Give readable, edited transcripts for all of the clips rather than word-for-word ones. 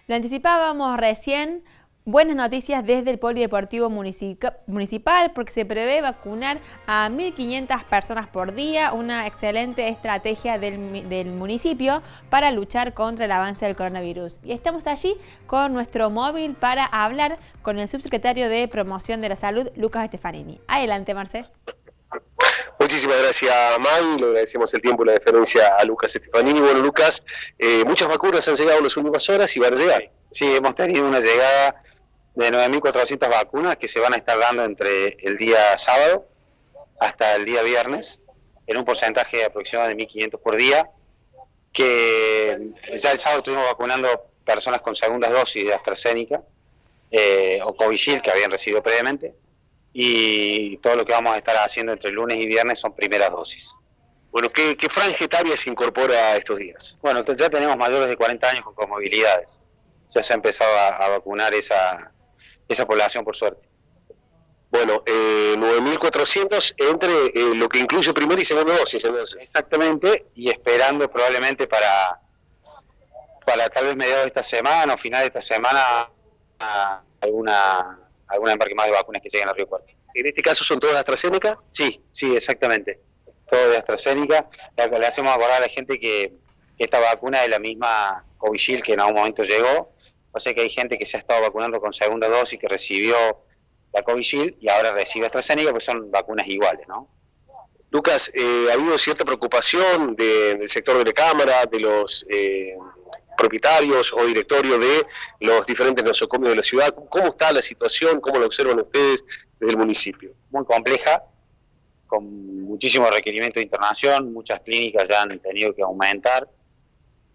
Lo anticipábamos recién, buenas noticias desde el Polideportivo Municipal porque se prevé vacunar a 1.500 personas por día, una excelente estrategia del municipio para luchar contra el avance del coronavirus. Y estamos allí con nuestro móvil para hablar con el subsecretario de Promoción de la Salud, Lucas Stefanini. Adelante, Marce. Muchísimas gracias, May. Le agradecemos el tiempo y la deferencia a Lucas Stefanini. Bueno, Lucas, muchas vacunas han llegado en las últimas horas y van a llegar. Sí, hemos tenido una llegada de 9.400 vacunas que se van a estar dando entre el día sábado hasta el día viernes, en un porcentaje aproximado de 1.500 por día, que ya el sábado estuvimos vacunando personas con segundas dosis de AstraZeneca o Covishield que habían recibido previamente, y todo lo que vamos a estar haciendo entre lunes y viernes son primeras dosis. Bueno, ¿qué franja etaria se incorpora estos días? Bueno, ya tenemos mayores de 40 años con comorbilidades. Ya se ha empezado a vacunar esa población, por suerte. Bueno, 9.400 entre lo que incluye primera y segunda dosis, entonces. Exactamente, y esperando probablemente para tal vez mediados de esta semana o final de esta semana alguna embarque más de vacunas que lleguen a Río Cuarto. ¿En este caso son todas AstraZeneca? Sí, exactamente. Todo de AstraZeneca. Le hacemos acordar a la gente que esta vacuna es la misma Covishield que en algún momento llegó. O sea que hay gente que se ha estado vacunando con segunda dosis, que recibió la Covishield y ahora recibe AstraZeneca, pues son vacunas iguales, ¿no? Lucas, ha habido cierta preocupación del sector de la Cámara, de los propietarios o directorios de los diferentes nosocomios de la ciudad. ¿Cómo está la situación? ¿Cómo la observan ustedes desde el municipio? Muy compleja, con muchísimo requerimiento de internación. Muchas clínicas ya han tenido que aumentar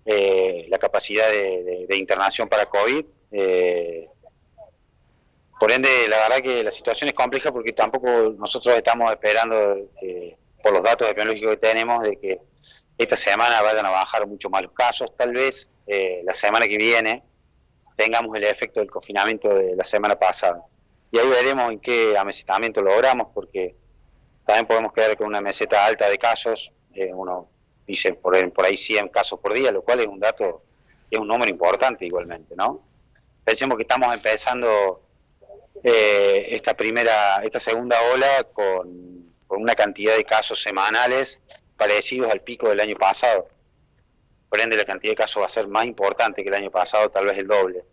la capacidad de internación para COVID. Por ende, la verdad que la situación es compleja porque tampoco nosotros estamos esperando, por los datos epidemiológicos que tenemos, de que esta semana vayan a bajar mucho más los casos. Tal vez la semana que viene tengamos el efecto del confinamiento de la semana pasada. Y ahí veremos en qué amesetamiento logramos, porque también podemos quedar con una meseta alta de casos. Uno dice por ahí 100 casos por día, lo cual es un número importante igualmente, ¿no? Pensemos que estamos empezando esta segunda ola con una cantidad de casos semanales parecidos al pico del año pasado. Por ende, la cantidad de casos va a ser más importante que el año pasado, tal vez el doble.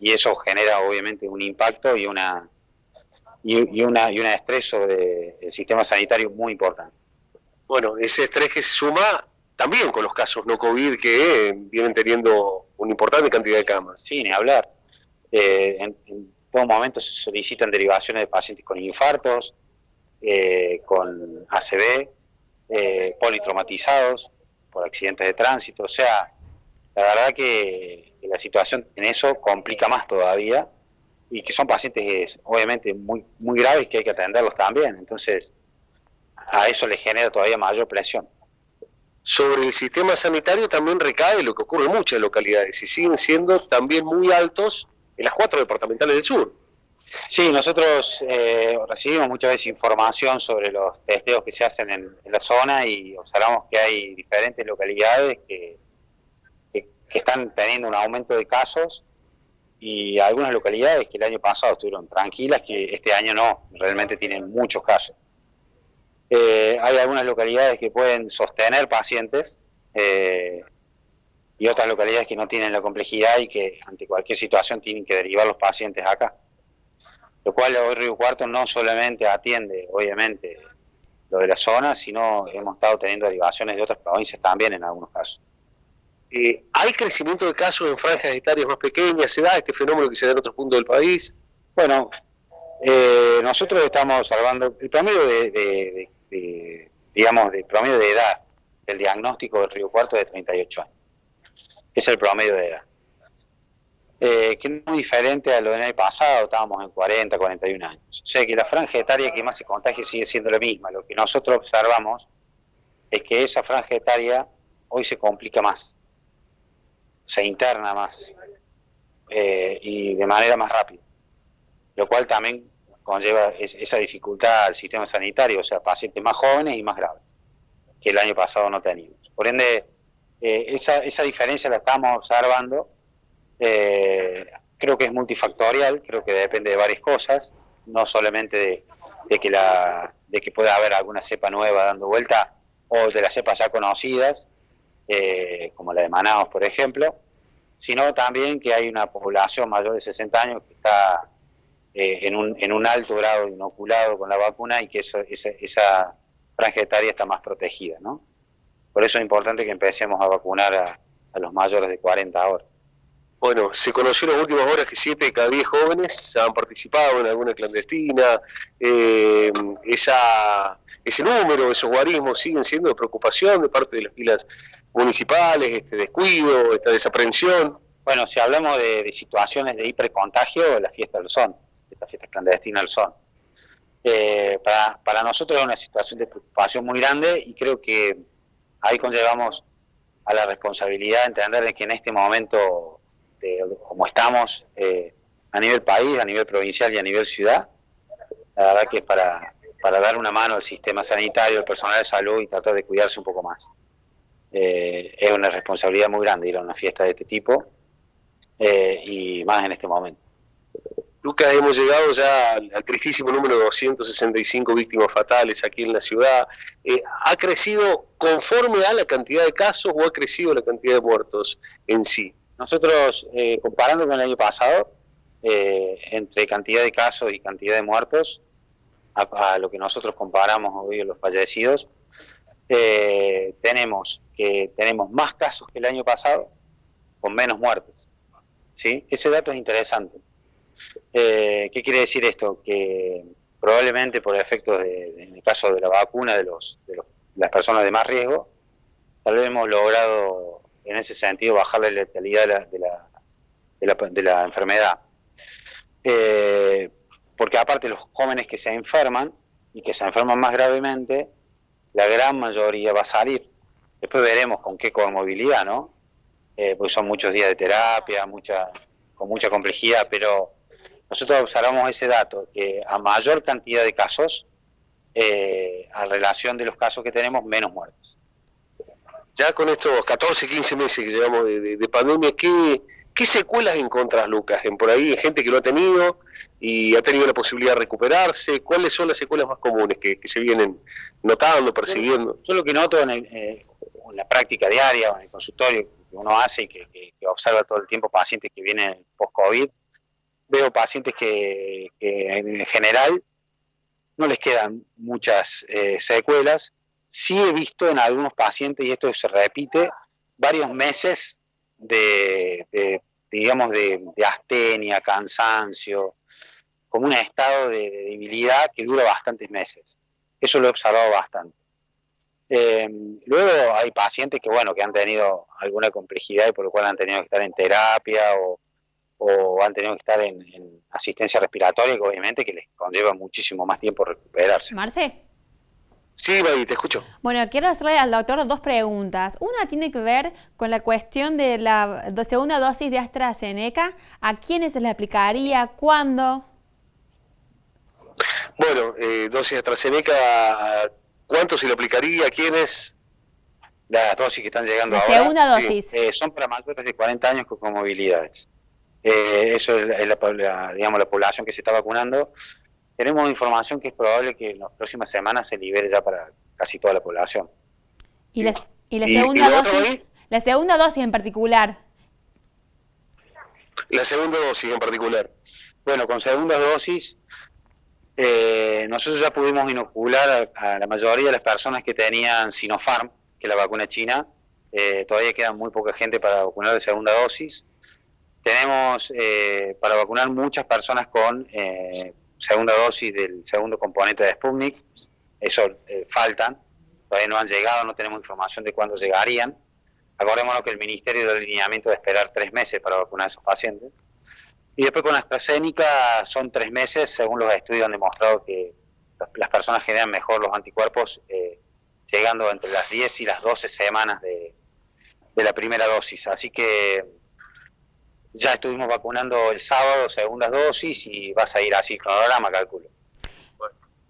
Y eso genera obviamente un impacto y un estrés sobre el sistema sanitario muy importante. Bueno, ese estrés que se suma también con los casos no COVID que vienen teniendo una importante cantidad de camas. Sí, ni hablar. En todo momento se solicitan derivaciones de pacientes con infartos, con ACV, politraumatizados por accidentes de tránsito. O sea, la verdad que la situación en eso complica más todavía, y que son pacientes obviamente muy, muy graves que hay que atenderlos también. Entonces, a eso le genera todavía mayor presión. Sobre el sistema sanitario también recae lo que ocurre en muchas localidades y siguen siendo también muy altos en las 4 departamentales del sur. Sí, nosotros recibimos muchas veces información sobre los testeos que se hacen en la zona y observamos que hay diferentes localidades que están teniendo un aumento de casos, y algunas localidades que el año pasado estuvieron tranquilas, que este año no, realmente tienen muchos casos. Hay algunas localidades que pueden sostener pacientes y otras localidades que no tienen la complejidad y que ante cualquier situación tienen que derivar los pacientes acá. Lo cual hoy Río Cuarto no solamente atiende, obviamente, lo de la zona, sino hemos estado teniendo derivaciones de otras provincias también en algunos casos. ¿Hay crecimiento de casos en franjas etarias más pequeñas? ¿Se da este fenómeno que se da en otros puntos del país? Bueno, nosotros estamos observando el promedio de promedio de edad del diagnóstico del Río Cuarto de 38 años. Es el promedio de edad. Que no es muy diferente a lo del año pasado, estábamos en 40, 41 años. O sea que la franja etaria que más se contagia sigue siendo la misma. Lo que nosotros observamos es que esa franja etaria hoy se complica más, se interna más y de manera más rápida, lo cual también conlleva esa dificultad al sistema sanitario, o sea, pacientes más jóvenes y más graves, que el año pasado no teníamos. Por ende, esa diferencia la estamos observando Creo que es multifactorial, creo que depende de varias cosas, no solamente de que pueda haber alguna cepa nueva dando vuelta o de las cepas ya conocidas, como la de Manaus, por ejemplo, sino también que hay una población mayor de 60 años que está en un alto grado de inoculado con la vacuna y que esa franja etaria está más protegida, ¿no? Por eso es importante que empecemos a vacunar a los mayores de 40 ahora. Bueno, se conoció en las últimas horas que 7 de cada 10 jóvenes han participado en alguna clandestina. Ese número, esos guarismos siguen siendo de preocupación de parte de las filas municipales, este descuido, esta desaprensión. Bueno, si hablamos de situaciones de hipercontagio, las fiestas lo son, estas fiestas clandestinas lo son. Para nosotros es una situación de preocupación muy grande y creo que ahí conllevamos a la responsabilidad de entender que en este momento, como estamos a nivel país, a nivel provincial y a nivel ciudad, la verdad que es para dar una mano al sistema sanitario, al personal de salud y tratar de cuidarse un poco más. Es una responsabilidad muy grande ir a una fiesta de este tipo y más en este momento. Lucas, hemos llegado ya al tristísimo número de 265 víctimas fatales aquí en la ciudad. ¿Ha crecido conforme a la cantidad de casos o ha crecido la cantidad de muertos en sí? Nosotros, comparando con el año pasado, entre cantidad de casos y cantidad de muertos, a lo que nosotros comparamos hoy los fallecidos, tenemos más casos que el año pasado con menos muertes, ¿sí? Ese dato es interesante. ¿Qué quiere decir esto? Que probablemente por efectos en el caso de la vacuna de las personas de más riesgo, tal vez hemos logrado en ese sentido bajar la letalidad de la enfermedad. Porque aparte los jóvenes que se enferman y que se enferman más gravemente, la gran mayoría va a salir. Después veremos con qué comorbilidad, ¿no? Porque son muchos días de terapia, con mucha complejidad, pero nosotros observamos ese dato, que a mayor cantidad de casos, a relación de los casos que tenemos, menos muertes. Ya con estos 14, 15 meses que llevamos de pandemia, ¿qué secuelas encontrás, Lucas? Por ahí gente que lo ha tenido y ha tenido la posibilidad de recuperarse. ¿Cuáles son las secuelas más comunes que se vienen notando, percibiendo? Yo lo que noto en la práctica diaria o en el consultorio que uno hace y que observa todo el tiempo pacientes que vienen post-COVID, veo pacientes que en general no les quedan muchas secuelas. Sí he visto en algunos pacientes, y esto se repite, varios meses de astenia, cansancio, como un estado de debilidad que dura bastantes meses. Eso lo he observado bastante. Luego hay pacientes que han tenido alguna complejidad y por lo cual han tenido que estar en terapia o han tenido que estar en asistencia respiratoria, que obviamente que les conlleva muchísimo más tiempo recuperarse. Marce. Sí, Baby, te escucho. Bueno, quiero hacerle al doctor 2 preguntas. Una tiene que ver con la cuestión de la segunda dosis de AstraZeneca. ¿A quiénes se le aplicaría? ¿Cuándo? Bueno, dosis de AstraZeneca, ¿cuánto se le aplicaría? ¿A quiénes? Las dosis que están llegando la ahora. Segunda dosis. Sí, son para mayores de 40 años con comorbilidades. Eso es la población que se está vacunando. Tenemos información que es probable que en las próximas semanas se libere ya para casi toda la población. ¿Y la segunda dosis? La segunda dosis en particular. La segunda dosis en particular. Bueno, con segunda dosis, nosotros ya pudimos inocular a la mayoría de las personas que tenían Sinopharm, que es la vacuna china. Todavía queda muy poca gente para vacunar de segunda dosis. Tenemos para vacunar muchas personas con segunda dosis del segundo componente de Sputnik. Eso faltan, todavía no han llegado, no tenemos información de cuándo llegarían. Acordémonos que el Ministerio dio el lineamiento de esperar 3 meses para vacunar a esos pacientes. Y después con AstraZeneca son 3 meses, según los estudios han demostrado que las personas generan mejor los anticuerpos llegando entre las 10 y las 12 semanas de la primera dosis. Así que ya estuvimos vacunando el sábado segundas dosis y vas a ir así, cronograma, calculo.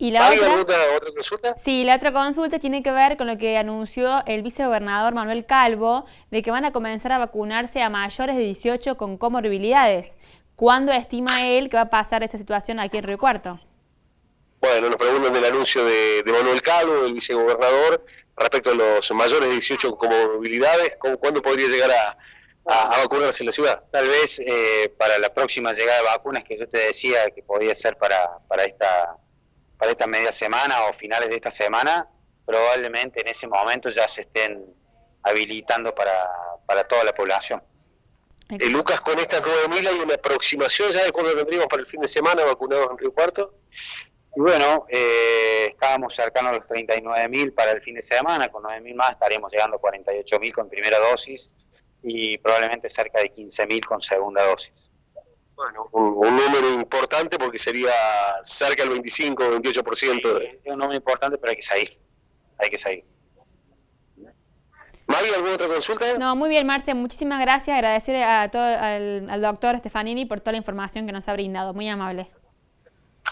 Y la otra consulta? Sí, la otra consulta tiene que ver con lo que anunció el vicegobernador Manuel Calvo, de que van a comenzar a vacunarse a mayores de 18 con comorbilidades. ¿Cuándo estima él que va a pasar esta situación aquí en Río Cuarto? Bueno, nos preguntan del anuncio de Manuel Calvo, del vicegobernador, respecto a los mayores de 18 con comorbilidades. ¿Cuándo podría llegar a vacunarse en la ciudad? Tal vez para la próxima llegada de vacunas, que yo te decía que podía ser para esta media semana o finales de esta semana, probablemente en ese momento ya se estén habilitando para toda la población. Lucas, con estas 9.000 hay una aproximación ya de cuándo tendríamos para el fin de semana vacunados en Río Cuarto. Y bueno, estábamos cercanos a los 39.000 para el fin de semana, con 9.000 más estaríamos llegando a 48.000 con primera dosis y probablemente cerca de 15.000 con segunda dosis. Bueno, un número importante porque sería cerca del 25 o 28%. Sí, es un número importante, pero hay que seguir. ¿Mavi, alguna otra consulta? No, muy bien, Marce, muchísimas gracias. Agradecer al doctor Stefanini por toda la información que nos ha brindado. Muy amable.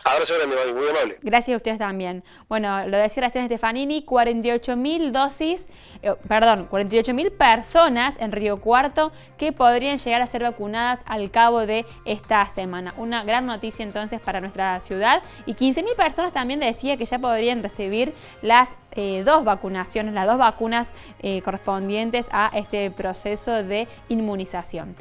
Abrazo grande, Mavi, muy amable. Gracias a ustedes también. Bueno, lo decía Graciela Stefanini, 48.000 personas en Río Cuarto que podrían llegar a ser vacunadas al cabo de esta semana. Una gran noticia entonces para nuestra ciudad. Y 15.000 personas también decía que ya podrían recibir las dos vacunas correspondientes a este proceso de inmunización.